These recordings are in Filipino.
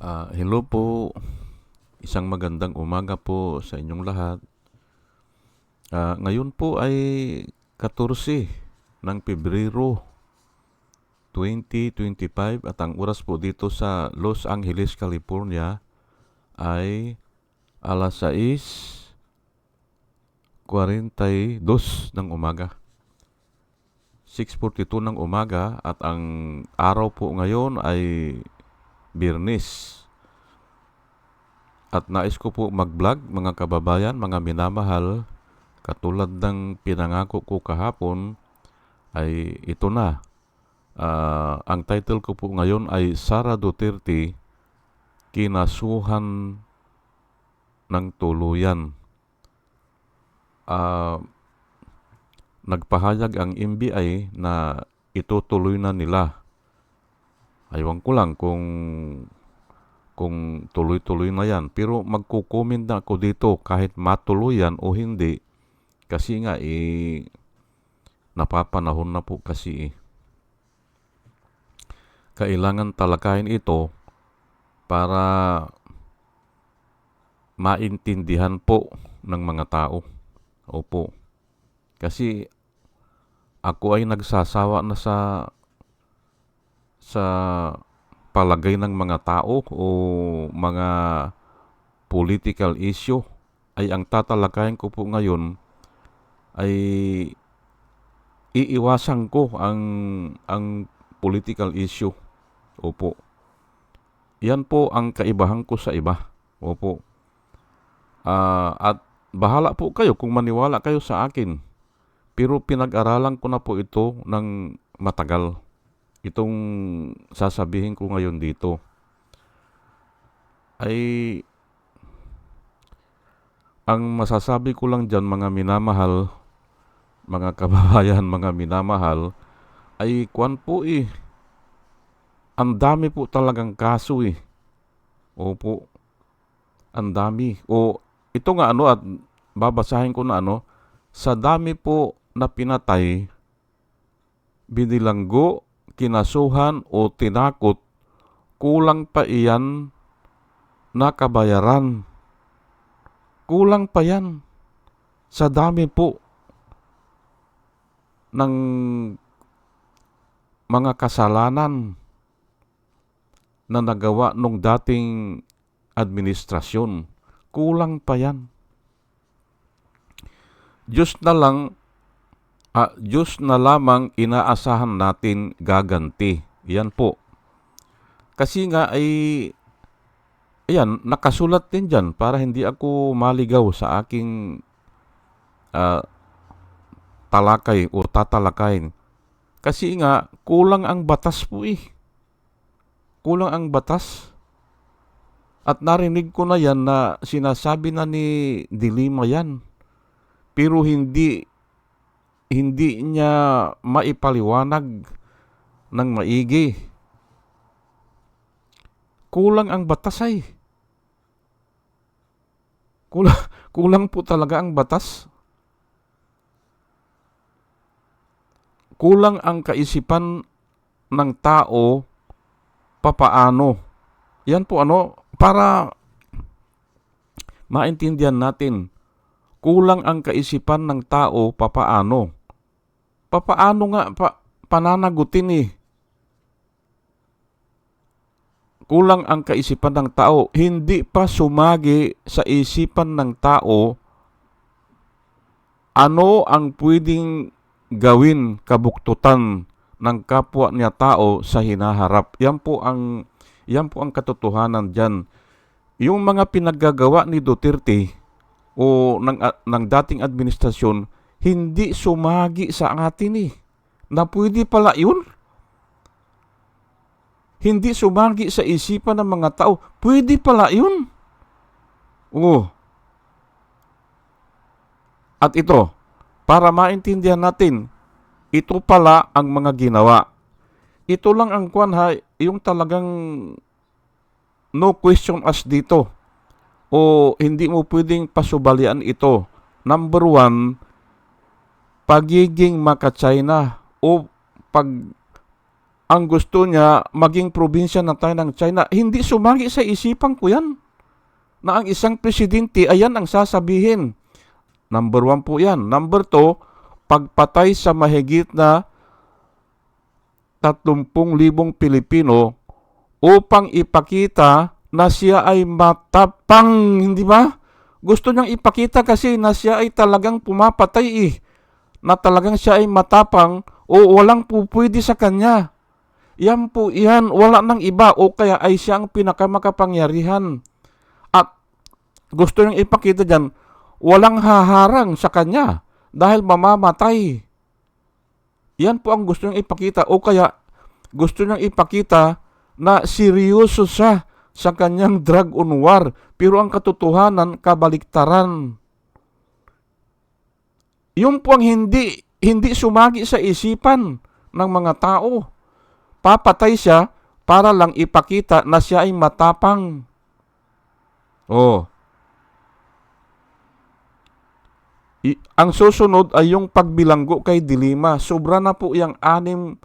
Hello po, isang magandang umaga po sa inyong lahat. Ngayon po ay 14 ng Pebrero 2025 at ang oras po dito sa Los Angeles, California ay alas 6:42 ng umaga. 6:42 ng umaga at ang araw po ngayon ay Biyernes. At nais ko po mag-vlog mga kababayan, mga minamahal, katulad ng pinangako ko kahapon ay ito na. Ang title ko po ngayon ay Sara Duterte, kinasuhan ng tuluyan. Nagpahayag ang NBI na itutuloy na nila. Aywan ko lang kung tuloy-tuloy na yan. Pero magko-comment na ako dito kahit matuloy yan o hindi. Kasi nga napapanahon na po kasi kailangan talakayin ito para maintindihan po ng mga tao. Opo. Kasi ako ay nagsasawa na sa palagay ng mga tao o mga political issue ay ang tatalakayin ko po ngayon ay iiwasan ko ang political issue. Opo. Yan po ang kaibahan ko sa iba. Opo. At bahala po kayo kung maniwala kayo sa akin. Pero pinag-aralan ko na po ito ng matagal. Itong sasabihin ko ngayon dito ay ang masasabi ko lang dyan mga minamahal, mga kababayan, mga minamahal, ay kwan po ang dami po talagang kaso Opo, ang dami. Ito nga at babasahin ko na sa dami po na pinatay, binilanggo, kinasuhan o tinakot, kulang pa iyan na kabayaran. Kulang pa yan sa dami po ng mga kasalanan na nagawa nung dating administrasyon. Kulang pa yan. Diyos na lamang inaasahan natin gaganti. Yan po. Kasi nga ayan, nakasulat din dyan para hindi ako maligaw sa aking talakay o tatalakayin. Kasi nga, kulang ang batas po Kulang ang batas. At narinig ko na yan na sinasabi na ni Dilima yan. Pero hindi niya maipaliwanag ng maigi. Kulang ang batas Kulang po talaga ang batas. Kulang ang kaisipan ng tao papaano. Yan po para maintindihan natin. Kulang ang kaisipan ng tao papaano. Papaano nga pananagutin Kulang ang kaisipan ng tao. Hindi pa sumagi sa isipan ng tao ano ang pwedeng gawin kabuktutan ng kapwa niya tao sa hinaharap. Yan po ang katotohanan diyan. Yung mga pinaggagawa ni Duterte o ng dating administrasyon hindi sumagi sa atin na pwede pala yun. Hindi sumagi sa isipan ng mga tao. Pwede pala yun. At ito, para maintindihan natin, ito pala ang mga ginawa. Ito lang ang yung talagang no question asked dito. O hindi mo pwedeng pasubalian ito. Number 1, pagiging maka-China o ang gusto niya maging probinsya na tayo ng China. Hindi sumagi sa isipan ko yan. Na ang isang presidente, ayan ang sasabihin. Number 1 po yan. Number 2, pagpatay sa mahigit na 30,000 Pilipino upang ipakita na siya ay matapang, hindi ba? Gusto niyang ipakita kasi na siya ay talagang pumapatay na talagang siya ay matapang o walang pupwede sa kanya. Yan po yan, wala nang iba o kaya ay siya ang pinakamakapangyarihan. At gusto niyang ipakita dyan, walang haharang sa kanya dahil mamamatay. Yan po ang gusto niyang ipakita o kaya gusto niyang ipakita na seryoso siya sa kanyang drug on war. Pero ang katotohanan, kabaliktaran. Yun po ang hindi sumagi sa isipan ng mga tao. Papatay siya para lang ipakita na siya ay matapang. Ang susunod ay yung pagbilanggo kay Dilima. Sobra na po yung 6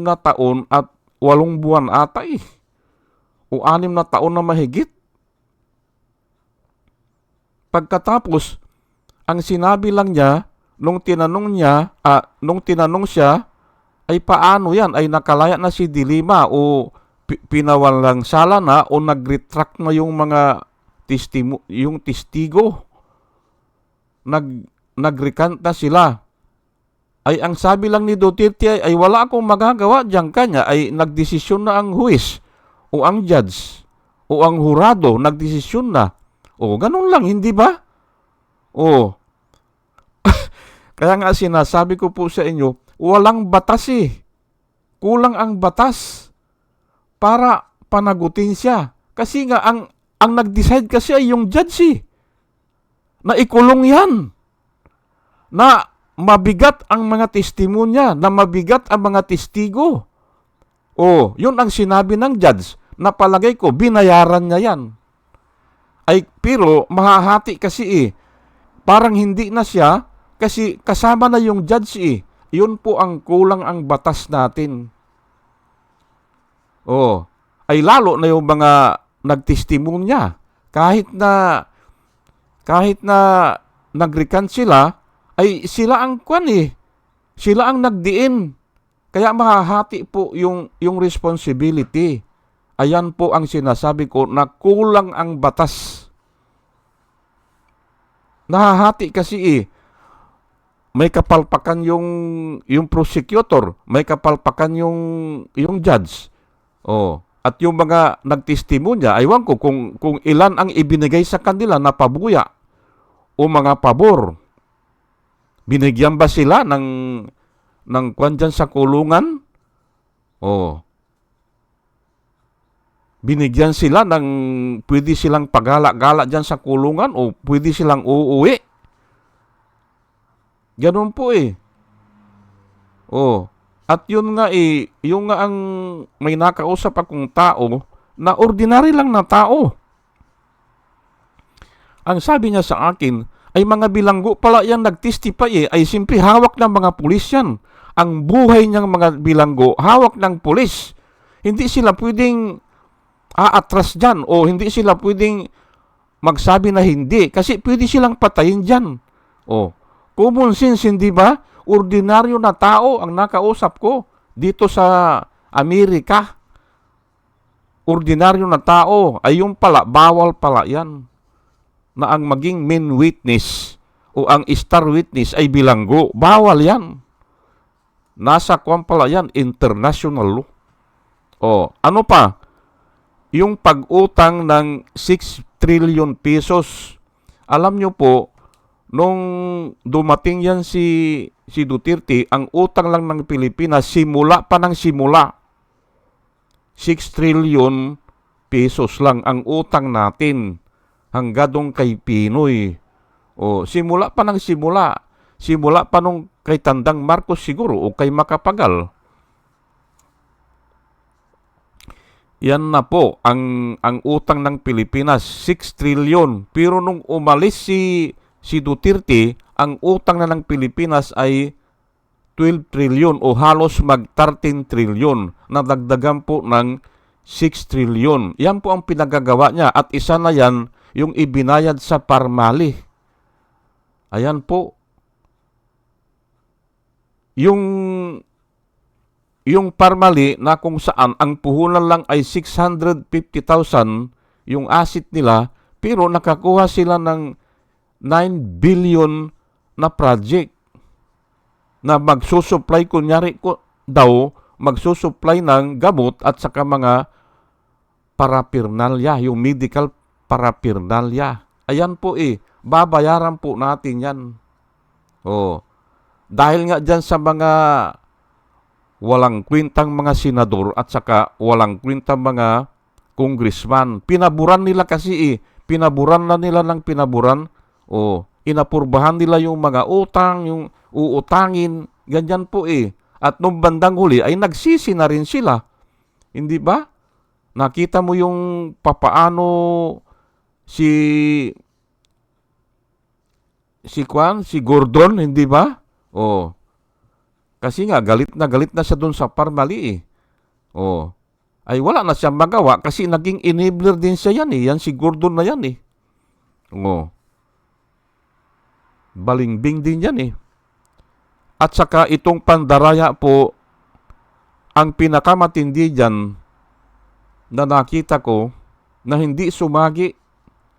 na taon at 8 buwan ata o 6 na taon na mahigit. Pagkatapos, ang sinabi lang niya, nung tinanong siya, ay paano yan? Ay nakalaya na si Dilima o pinawalang sala na o nag-retract na yung mga yung testigo. Nag-recant na sila. Ay ang sabi lang ni Duterte ay wala akong magagawa diyan, kanya ay nagdesisyon na ang huwis o ang judge o ang hurado, nagdesisyon na. Ganun lang, hindi ba? Kaya nga sinasabi ko po sa inyo, walang batas Kulang ang batas para panagutin siya. Kasi nga, ang nag-decide kasi ay yung judge na ikulong yan. Na mabigat ang mga testimonya, na mabigat ang mga testigo. Yun ang sinabi ng judge, na palagay ko, binayaran niya yan. Pero mahahati kasi parang hindi na siya, kasi kasama na yung judge Yun po ang kulang ang batas natin. Ay lalo na yung mga nagtestimonya. Kahit na nag-recant sila, ay sila ang sila ang nagdiin. Kaya mahahati po yung responsibility. Ayan po ang sinasabi ko na kulang ang batas. Nahahati kasi may kapalpakan yung prosecutor, may kapalpakan yung judge. At yung mga nagtestimonya, aywan ko kung ilan ang ibinigay sa kanila na pabuya o mga pabor. Binigyan ba sila ng kwan dyan sa kulungan? Binigyan sila ng pwede silang pagala-gala dyan sa kulungan o pwede silang uuwi? Ganun po At yun nga yung nga ang may nakausap akong tao na ordinary lang na tao. Ang sabi niya sa akin, ay mga bilanggo pala yan nag-testify ay simple hawak ng mga pulis yan. Ang buhay niyang mga bilanggo, hawak ng pulis. Hindi sila pwedeng aatras dyan o hindi sila pwedeng magsabi na hindi kasi pwede silang patayin dyan. Common sense, hindi ba? Ordinaryo na tao ang nakausap ko dito sa Amerika. Ordinaryo na tao ay yung pala, bawal pala yan. Na ang maging main witness o ang star witness ay bilanggo. Bawal yan. Nasa kwan pala yan, international law. Ano pa? Yung pag-utang ng 6 trillion pesos. Alam nyo po, nung dumating yan si Duterte, ang utang lang ng Pilipinas, simula 6 trillion pesos lang ang utang natin hanggang kay Pinoy. Simula pa nung kay Tandang Marcos siguro o kay Macapagal. Yan na po ang utang ng Pilipinas, 6 trillion. Pero nung umalis si Duterte, ang utang na ng Pilipinas ay 12 trilyon o halos mag 13 trilyon na dagdagan po ng 6 trilyon. Yan po ang pinagagawa niya at isa na yan yung ibinayad sa Parmali. Ayan po. Yung Parmali na kung saan ang puhunan lang ay 650,000 yung asset nila, pero nakakuha sila ng 9 billion na project na magsusupply, kunyari ko daw, magsusupply ng gamot at saka mga paraphernalia, yung medical paraphernalia. Ayan po babayaran po natin yan. Dahil nga dyan sa mga walang kwintang mga senador at saka walang kwintang mga congressman. Pinaburan nila kasi pinaburan na nila ng pinaburan. Inapurbahan nila yung mga utang, yung uutangin, ganyan po At nung bandang huli ay nagsisi na rin sila. Hindi ba? Nakita mo yung papaano si Gordon, hindi ba? Kasi nga galit na siya doon sa Parmali Ay wala na siyang magawa kasi naging enabler din siya yan Yan si Gordon na yan Balingbing din yan At saka itong pandaraya po, ang pinakamatindi dyan na nakita ko na hindi sumagi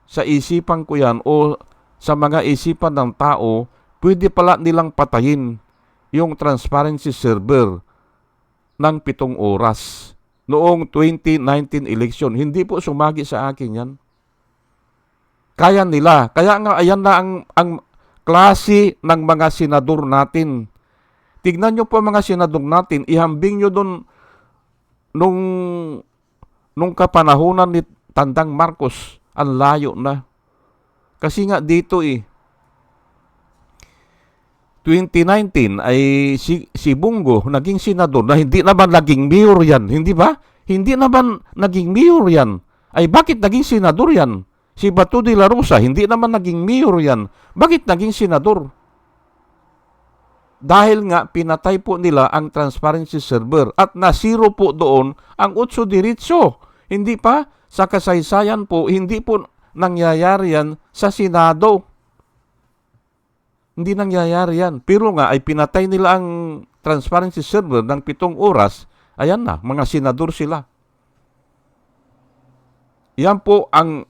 sa isipan ko yan o sa mga isipan ng tao, pwede pala nilang patayin yung transparency server ng 7 oras noong 2019 election. Hindi po sumagi sa akin yan. Kaya nila. Kaya nga ayan na ang klase ng mga senador natin. Tignan nyo po mga senador natin, ihambing nyo doon nung kapanahunan ni Tandang Marcos, ang layo na. Kasi nga dito 2019 ay si Bungo naging senador na hindi naman naging mayor yan, hindi ba? Hindi naman naging mayor yan. Ay bakit naging senador yan? Si Bato de la Rosa, hindi naman naging mayor yan. Bakit naging senador? Dahil nga pinatay po nila ang transparency server at nasiro po doon ang utso diritso. Hindi pa sa kasaysayan po, hindi po nangyayari yan sa Senado. Hindi nangyayari yan. Pero nga ay pinatay nila ang transparency server ng 7 oras. Ayan na, mga senador sila. Yan po ang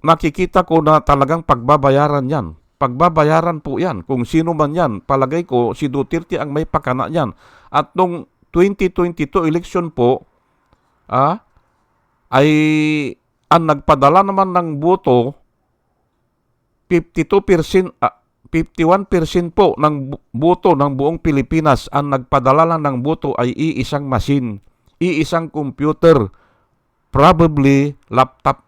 makikita ko na talagang pagbabayaran yan. Pagbabayaran po yan. Kung sino man yan, palagay ko si Duterte ang may pakana yan. At nung 2022 election po, ay ang nagpadala naman ng boto, 51% po ng boto ng buong Pilipinas ang nagpadala lang ng boto ay iisang machine, iisang computer, probably laptop.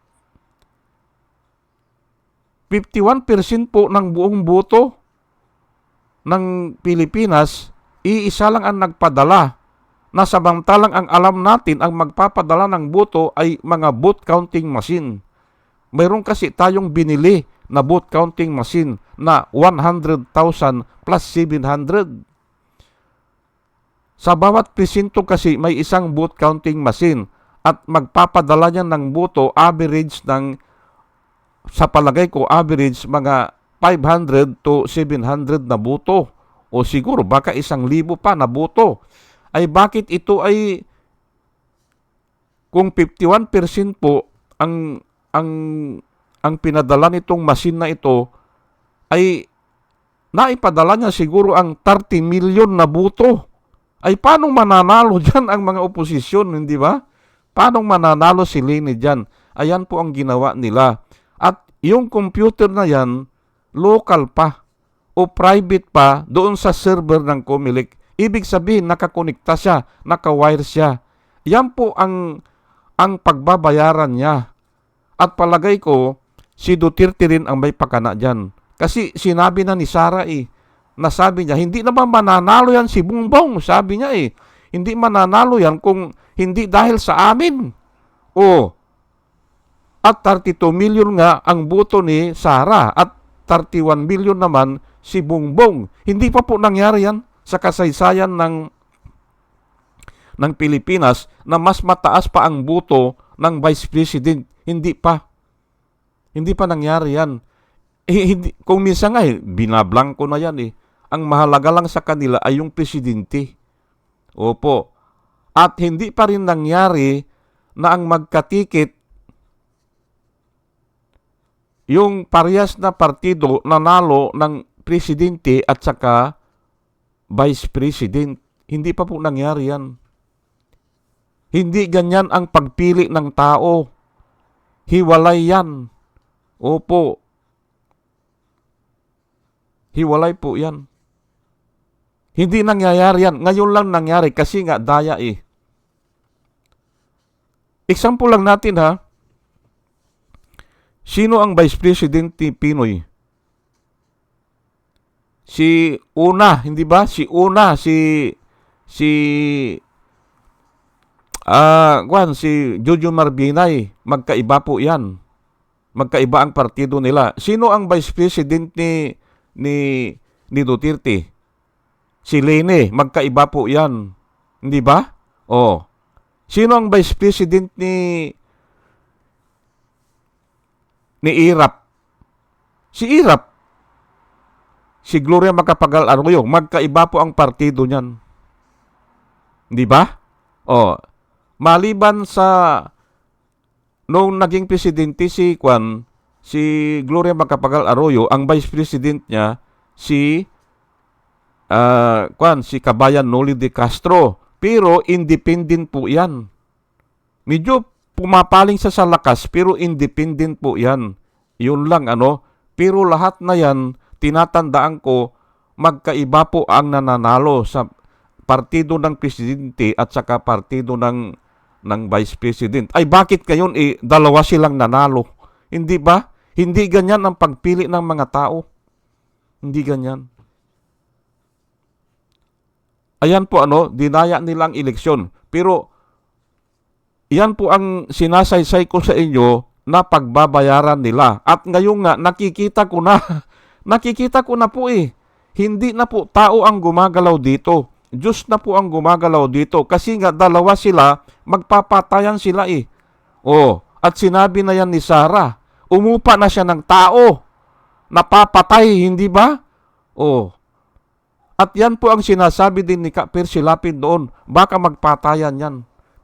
51% po ng buong boto ng Pilipinas, iisa lang ang nagpadala. Na samantalang ang alam natin, ang magpapadala ng boto ay mga vote counting machine. Mayroon kasi tayong binili na vote counting machine na 100,000 plus 700. Sa bawat presinto kasi may isang vote counting machine at magpapadala niya ng boto average ng, sa palagay ko, average mga 500 to 700 na boto. O siguro baka 1,000 pa na boto. Ay bakit ito ay, kung 51% po ang pinadala nitong machine na ito, ay naipadala niya siguro ang 30 million na boto. Ay paano mananalo dyan ang mga oposisyon, hindi ba? Paano mananalo si Leni dyan? Ayan po ang ginawa nila. At yung computer na yan, local pa o private pa doon sa server ng Comelec. Ibig sabihin, nakakonekta siya, nakawire siya. Yan po ang pagbabayaran niya. At palagay ko, si Duterte rin ang may pakana dyan. Kasi sinabi na ni Sara nasabi niya, hindi naman mananalo yan si Bongbong. Sabi niya hindi mananalo yan kung hindi dahil sa amin. At 32 million nga ang boto ni Sara at 31 million naman si Bongbong. Hindi pa po nangyari yan. sa kasaysayan ng Pilipinas na mas mataas pa ang boto ng Vice President. Hindi pa. Hindi pa nangyari yan. Hindi, kung minsan nga, binablangko na yan eh. Ang mahalaga lang sa kanila ay yung presidente. Opo. At hindi pa rin nangyari na ang magkatikit yung parehas na partido nanalo ng presidente at saka vice president. Hindi pa po nangyari yan. Hindi ganyan ang pagpili ng tao. Hiwalay yan. Opo. Hiwalay po yan. Hindi nangyayari yan. Ngayon lang nangyari kasi nga daya eh. Example lang natin ha. Sino ang Vice President ni Pinoy? Si Una, hindi ba? Si Jojo Marbinay. Magkaiba po yan. Magkaiba ang partido nila. Sino ang Vice President ni Duterte? Si Lene. Magkaiba po yan. Hindi ba? Oh. Sino ang Vice President ni Irap? Si Irap. Si Gloria Macapagal-Arroyo. Magkaiba po ang partido niyan. Hindi ba? Oh. Maliban sa nung naging presidente si Gloria Macapagal-Arroyo, ang vice president niya si Kabayan Noli de Castro. Pero independent po 'yan. Medyo pumapaling sa lakas pero independent po 'yan. 'Yun lang Pero lahat na 'yan tinatandaan ko magkaiba po ang nananalo sa partido ng presidente at saka partido ng vice president. Ay bakit ngayon dalawa silang nanalo? Hindi ba? Hindi ganyan ang pagpili ng mga tao. Hindi ganyan. Ayan po dinaya nilang eleksyon. Pero yan po ang sinasaysay ko sa inyo na pagbabayaran nila. At ngayon nga nakikita ko na po Hindi na po tao ang gumagalaw dito. Diyos na po ang gumagalaw dito. Kasi nga dalawa sila, magpapatayan sila at sinabi na yan ni Sarah, umupa na siya ng tao. Napapatay, hindi ba? At yan po ang sinasabi din ni Percy Lapid noon, baka magpatayan yan.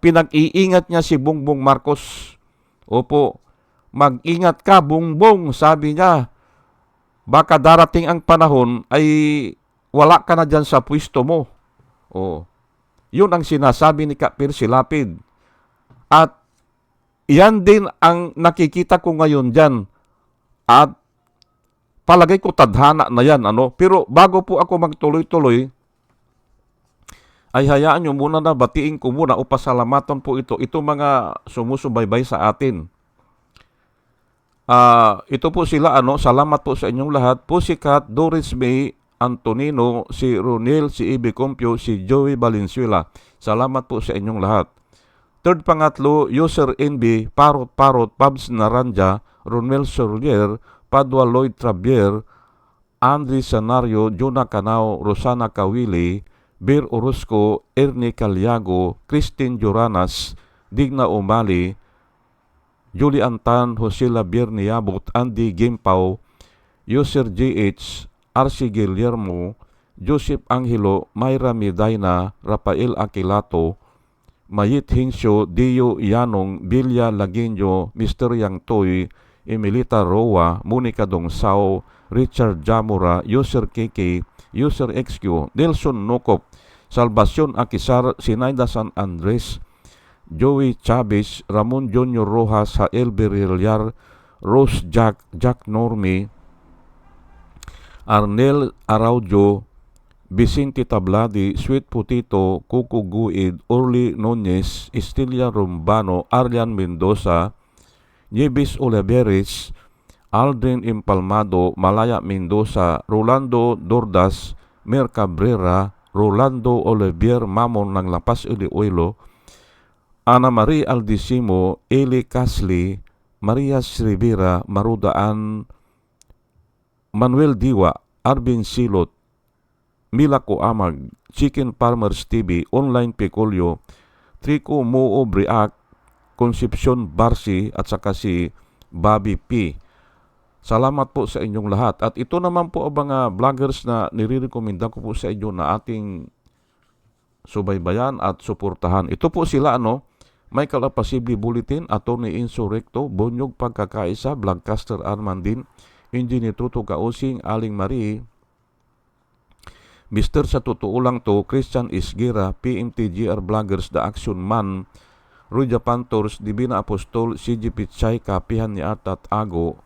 Pinag-iingat niya si Bongbong Marcos. Opo, mag-ingat ka Bongbong, sabi niya. Baka darating ang panahon ay wala ka na dyan sa pwesto mo. Yun ang sinasabi ni Percy Lapid. At yan din ang nakikita ko ngayon dyan. At palagay ko tadhana na yan. Pero bago po ako magtuloy-tuloy, ay hayaan nyo muna na batiin ko muna o pasalamatan po ito mga sumusubaybay sa atin. Ito po sila, salamat po sa inyong lahat. Pussycat, Doris May, Antonino, si Ronel, si Ibe Compio, si Joey Valenzuela. Salamat po sa inyong lahat. Third pangatlo, User NB, Parot, Pabs Naranja, Ronel Sorlier, Padua Lloyd Trabier, Andre Sanario, Juna Canao, Rosana Kawili, Bir Orozco, Ernie Caliago, Christine Joranas, Digna Umali, Julie Antan, Jose Labier Niabot, Andy Gimpaw, User GH, RC Guillermo, Joseph Angelo, Myra Medina, Rafael Aquilato, Mayit Hinsyo, Dio Yanong, Bilya Laguinyo, Mr. Yang Toy, Emilita Roa, Monica Dongsao, Richard Jamura, User KK, User XQ, Nelson Nokop, Salvacion Akisar, Sinaida San Andres, Joey Chavez, Ramon Junior Rojas, Hael Berillar, Rose Jack Normi, Arnel Araujo, Vicente Tabladi, Sweet Potato, Coco Guid, Orly Nunez, Estilia Rumbano, Arlian Mendoza, Nieves Oliveres, Aldrin Impalmado, Malaya Mendoza, Rolando Dordas, Mer Cabrera, Rolando Olivier Mamon ng Lapas Iloilo, Ana Marie Aldisimo, Eli Casli, Maria Rivera, Marudaan, Manuel Diwa, Arvin Silot, Mila Coamag, Chicken Farmers TV, Online Peculio, Trico Moo Briac, Concepcion Barsi at saka si Bobby P. Salamat po sa inyong lahat. At ito naman po ang mga vloggers na nire-recommenda ko po sa inyo na ating subaybayan at suportahan. Ito po sila Michael Apasible Bulletin, Attorney Insurrecto, Bonyog Pagkakaisa, Vlogcaster Armandin, Engineer Tuto Kausing, Aling Marie, Mr. Sa Totoo Lang To, Christian Isgira, PMTGR Vloggers, The Action Man, Ruja Pantors, Divina Apostol, CG Pichay, Kapihan ni Art at Ago,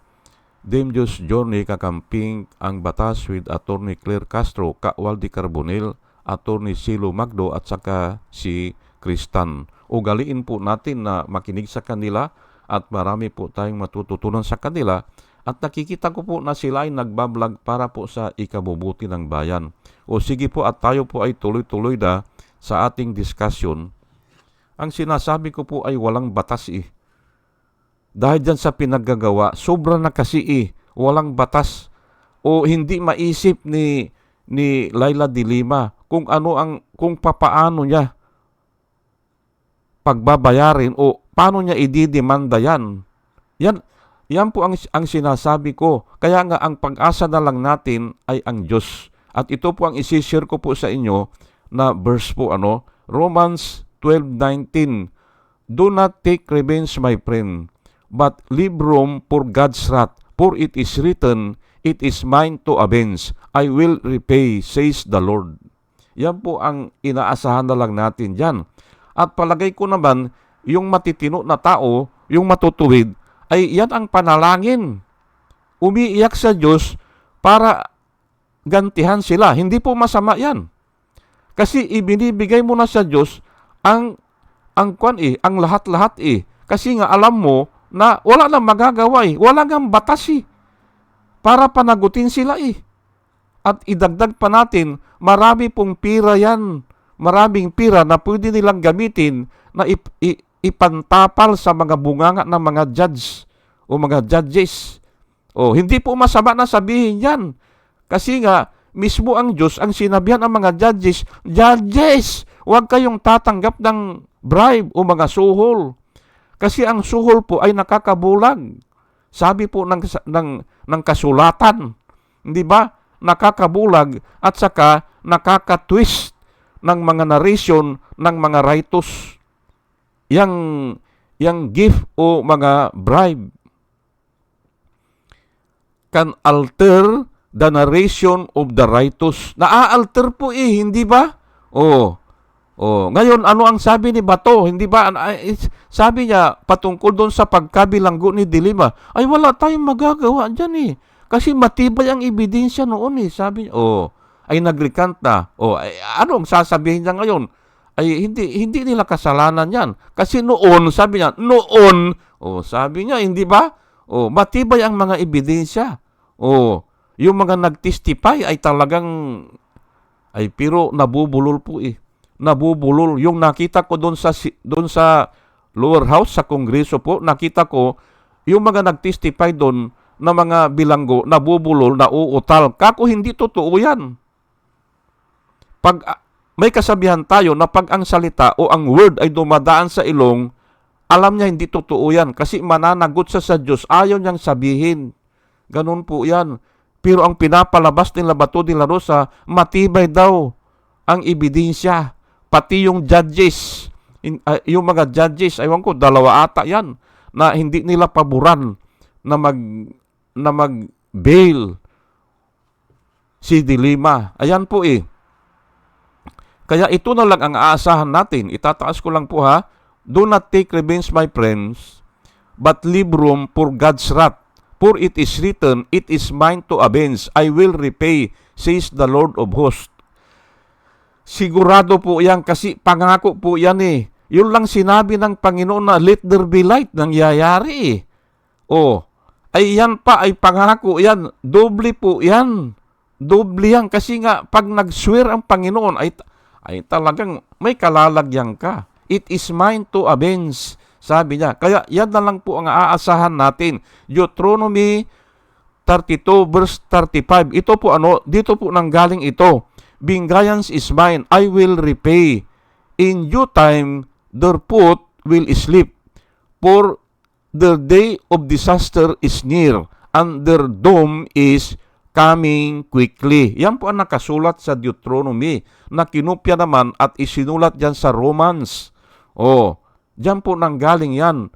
Demjos Journey Kakamping, Ang Batas with Attorney Claire Castro, Kawaldi Carbonel, Attorney Silo Magdo at saka si Kristan. Ugaliin po natin na makinig sa kanila at marami po tayong matututunan sa kanila at nakikita ko po na sila ay nagbablog para po sa ikabubuti ng bayan. O sige po at tayo po ay tuloy-tuloy na sa ating discussion. Ang sinasabi ko po ay walang batas Dahil dyan sa pinaggagawa, sobra na kasi walang batas o hindi maisip ni Laila de Lima kung kung papaano niya pagbabayarin o paano niya ididemanda yan. Yan po ang sinasabi ko. Kaya nga ang pag-asa na lang natin ay ang Diyos. At ito po ang isi-share ko po sa inyo na verse po Romans 12:19. Do not take revenge, my friend, but leave room for God's wrath. For it is written, it is mine to avenge. I will repay, says the Lord. Yan po ang inaasahan na lang natin dyan. At palagay ko naman, yung matitino na tao, yung matutuwid, ay yan ang panalangin. Umiiyak sa Diyos para gantihan sila. Hindi po masama yan. Kasi ibinibigay mo na sa Diyos ang lahat-lahat Kasi nga alam mo na wala nang magagawa Wala nang batas para panagutin sila At idagdag pa natin, marami pong pira yan. Maraming pira na pwede nilang gamitin na ipantapal sa mga bunganga ng mga judge o mga judges. Hindi po masama na sabihin yan. Kasi nga, mismo ang Diyos ang sinabihan ng mga judges, huwag kayong tatanggap ng bribe o mga suhol. Kasi ang suhol po ay nakakabulag. Sabi po ng kasulatan, hindi ba? Nakakabulag at saka nakakatwist ng mga narration ng mga rightos. Yang gift o mga bribe can alter the narration of the rightos. Naa-alter po hindi ba? Ngayon, ano ang sabi ni Bato? Hindi ba? Sabi niya, patungkol doon sa pagkabilanggo ni de Lima, ay wala tayong magagawa dyan Kasi matibay ang ebidensya noon Sabi niya, ay nag-recant na. Anong sasabihin niya ngayon? Ay hindi nila kasalanan yan. Kasi noon, sabi niya, sabi niya, hindi ba? Matibay ang mga ebidensya. Yung mga nag-testify ay talagang, pero nabubulol po Nabubulol. Yung nakita ko doon sa lower house, sa kongreso po, nakita ko, yung mga nag-testify doon na mga bilanggo, nabubulol, nauutal. Kako hindi totoo yan. Pag may kasabihan tayo na pag ang salita o ang word ay dumadaan sa ilong, alam niya hindi totoo yan kasi mananagot sa Diyos, ayaw niyang sabihin. Ganun po yan. Pero ang pinapalabas nila Bato de la Rosa, matibay daw ang ebidensya. Pati yung judges, yung mga judges, aywan ko, 2 ata yan, na hindi nila paboran na mag-bail si de Lima. Ayan po Kaya ito na lang ang aasahan natin. Itataas ko lang po Do not take revenge, my friends, but leave room for God's wrath. For it is written, it is mine to avenge. I will repay, says the Lord of hosts. Sigurado po yan kasi pangako po yan Yun lang sinabi ng Panginoon na let there be light, nangyayari ay yan pa ay pangako yan. Doble po yan. Doble yan kasi nga pag nag-swear ang Panginoon ay talagang may kalalagyan ka. It is mine to avenge, sabi niya. Kaya yan na lang po ang aasahan natin. Deuteronomy 32 verse 35. Ito po dito po nanggaling ito. Vengeance is mine, I will repay. In due time, their foot will sleep. For the day of disaster is near, and their doom is coming quickly. Yan po ang nakasulat sa Deuteronomy, na kinopya naman at isinulat dyan sa Romans. Dyan po nanggaling yan.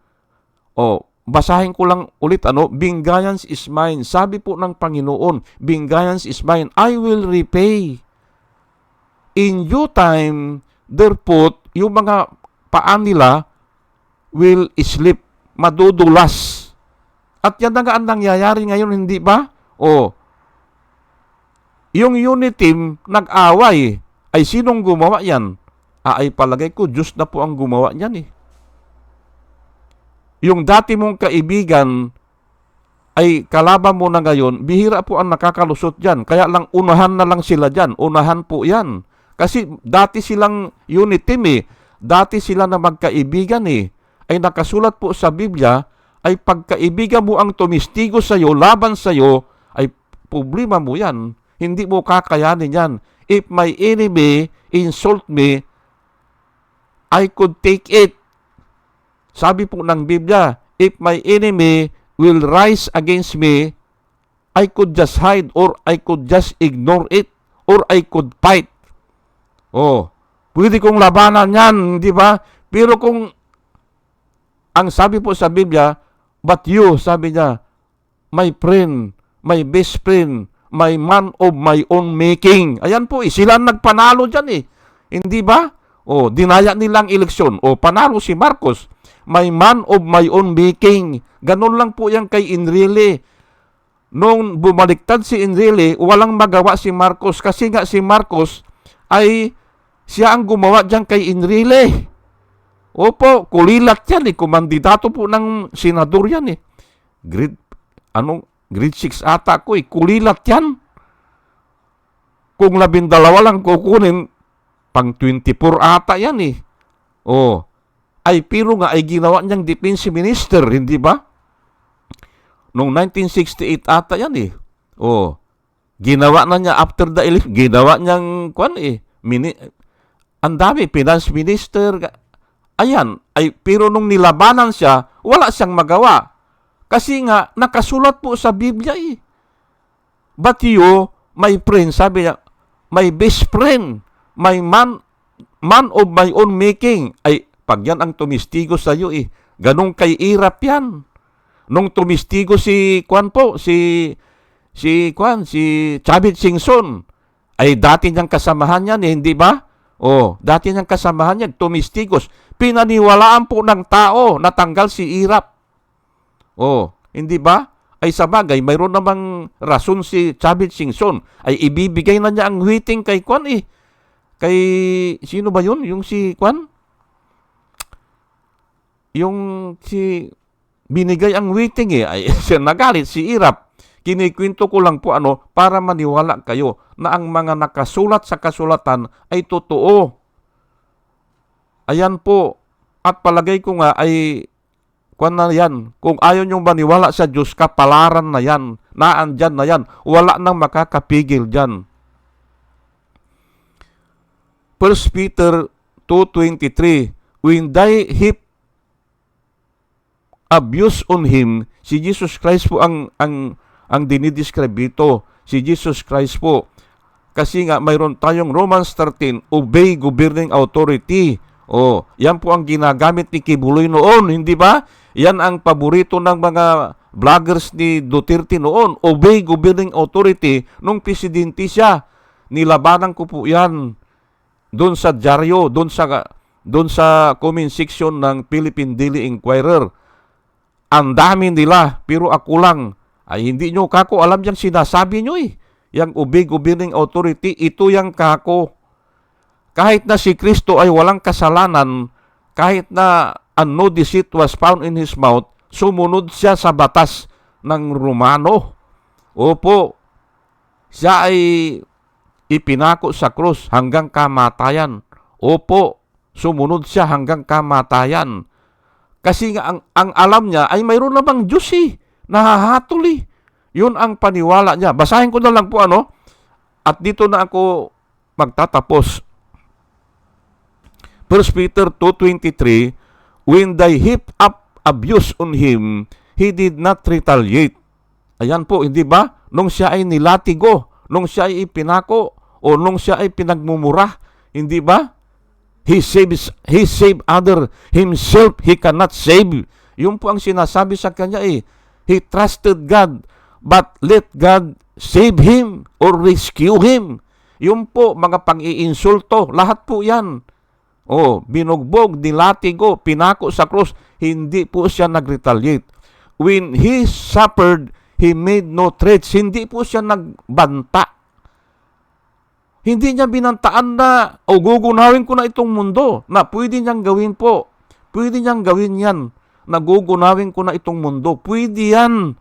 Basahin ko lang ulit, vengeance is mine. Sabi po ng Panginoon, vengeance is mine, I will repay. In due time, their foot, yung mga paan nila, will sleep, madudulas. At yan na nga ang nangyayari ngayon, hindi ba? Yung unit team, nag-away, ay sinong gumawa yan? Ay palagay ko, Diyos na po ang gumawa niyan eh. Yung dati mong kaibigan, ay kalaban mo na ngayon, bihira po ang nakakalusot dyan. Kaya lang, unahan na lang sila dyan. Unahan po yan. Kasi dati silang unit team eh. Dati sila na magkaibigan eh. Ay nakasulat po sa Biblia, ay pagkaibigan mo ang tumistigo sa iyo, laban sa iyo, ay problema mo yan. Hindi mo kakayanin yan. If my enemy insult me, I could take it. Sabi po ng Biblia, if my enemy will rise against me, I could just hide or I could just ignore it or I could fight. Pwede kong labanan yan, di ba? Pero kung ang sabi po sa Biblia, but you, sabi niya, my friend, my best friend, my man of my own making. Ayan po, sila nagpanalo dyan eh. Hindi ba? Dinaya nilang eleksyon. Panalo si Marcos. My man of my own making. Ganun lang po yan kay Enrile. Nung bumaliktad si Enrile, walang magawa si Marcos. Kasi nga si Marcos ay siya ang gumawa dyan kay Enrile. Kulilat yan eh. Kumandidato po ng senador yan eh. Grade 6 ata ko eh. Kulilat yan. Kung 12 lang kukunin, pang 24 ata yan eh. Ay pero nga ay ginawa niyang defense minister, hindi ba? Noong 1968 ata yan eh. Ginawa na niya after the election, ginawa niyang ang dami, finance minister. Ayan, pero nung nilabanan siya, wala siyang magawa. Kasi nga, nakasulat po sa Biblia eh. But you, my friend, sabi niya, my best friend, my man of my own making. Ay, pag yan ang tumistigo sa iyo eh. Ganong kay irap yan. Nung tumistigo si Chavit Singson, ay dati niyang kasamahan yan eh, hindi ba? Dati niyang kasamahan yan, tumistigos. Pinaniwalaan po ng tao, natanggal si irap. Hindi ba? Ay sa bagay, mayroon namang rason si Chavit Singson. Ay ibibigay na niya ang huiting kay kay sino ba yun? Yung si yung si binigay ang huiting eh. Ay siya nagalit si irap. Kinikwento ko lang po para maniwala kayo na ang mga nakasulat sa kasulatan ay totoo. Ayan po. At palagay ko nga ay na yan. Kung ayaw niyong maniwala sa Diyos, kapalaran na yan. Naandyan na yan. Wala nang makakapigil dyan. 1 Peter 2:23, when they heap abuse on Him, si Jesus Christ po ang dinidescribe dito. Si Jesus Christ po. Kasi nga mayroon tayong Romans 13, obey governing authority. Yan po ang ginagamit ni Kibuloy noon, hindi ba? Yan ang paborito ng mga vloggers ni Duterte noon. Obey governing authority. Nung presidente siya, nilabanan ko po yan doon sa dyaryo, doon sa comment section ng Philippine Daily Inquirer. Ang dami nila, pero ako lang. Ay hindi nyo kako alam yung sinasabi nyo eh. Yang obey governing authority, ito yung kako. Kahit na si Kristo ay walang kasalanan, kahit na no deceit was found in His mouth, sumunod siya sa batas ng Romano. Siya ay ipinako sa krus hanggang kamatayan. Sumunod siya hanggang kamatayan. Kasi nga ang alam niya ay mayroon namang Diyos eh, nahahatol eh. Yun ang paniwala niya. Basahin ko na lang po At dito na ako magtatapos. 1 Peter 2:23, when they heap up abuse on him, he did not retaliate. Ayan po, hindi ba? Nung siya ay nilatigo, nung siya ay ipinako, o nung siya ay pinagmumura, hindi ba? He saved other, himself he cannot save. Yun po ang sinasabi sa kanya eh. He trusted God, but let God save him or rescue him. Yun po, mga pang-iinsulto, lahat po yan. Binugbog, nilatigo, pinako sa krus, hindi po siya nag-retaliate. When he suffered, he made no threats. Hindi po siya nagbanta. Hindi niya binantaan na, gugunawin ko na itong mundo, na pwede niyang gawin po. Pwede niyang gawin yan, na gugunawin ko na itong mundo. Pwede yan.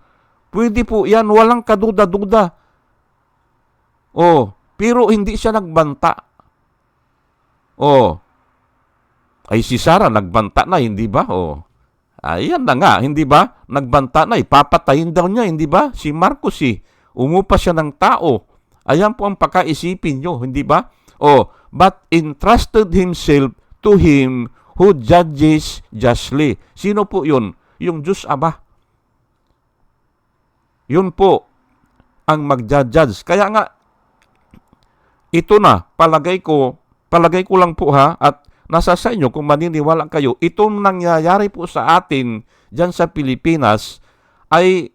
Pwede po yan, walang kaduda-duda. Pero hindi siya nagbanta. Ay si Sarah nagbanta na, hindi ba? Ayan na nga, hindi ba? Nagbanta na, ipapatayin daw niya, hindi ba? Si Marcos umupa siya ng tao. Ayan po ang pakaisipin nyo, hindi ba? But entrusted himself to him who judges justly. Sino po yun? Yung Diyos Ama. Yun po ang mag-judge. Kaya nga, ito na, palagay ko lang po at nasa sa inyo kung maniniwala kayo, itong nangyayari po sa atin dyan sa Pilipinas ay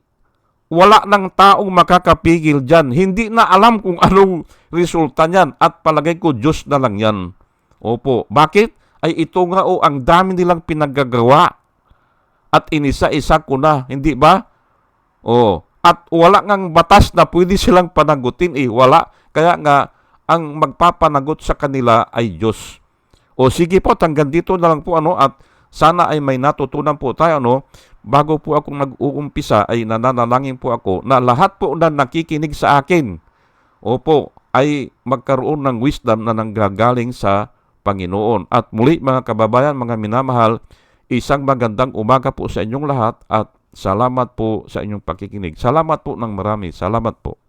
wala ng taong makakapigil dyan. Hindi na alam kung anong resulta niyan at palagay ko Diyos na lang yan. Opo. Bakit? Ay ito nga ang dami nilang pinaggagawa at inisa-isa ko na. Hindi ba? At wala ngang batas na pwede silang panagutin. Wala. Kaya nga, ang magpapanagot sa kanila ay Diyos. Sige po, hanggang dito na lang po at sana ay may natutunan po tayo bago po akong nag-uumpisa ay nananalangin po ako na lahat po na nakikinig sa akin ay magkaroon ng wisdom na nanggagaling sa Panginoon. At muli mga kababayan, mga minamahal, isang magandang umaga po sa inyong lahat at salamat po sa inyong pakikinig. Salamat po ng marami. Salamat po.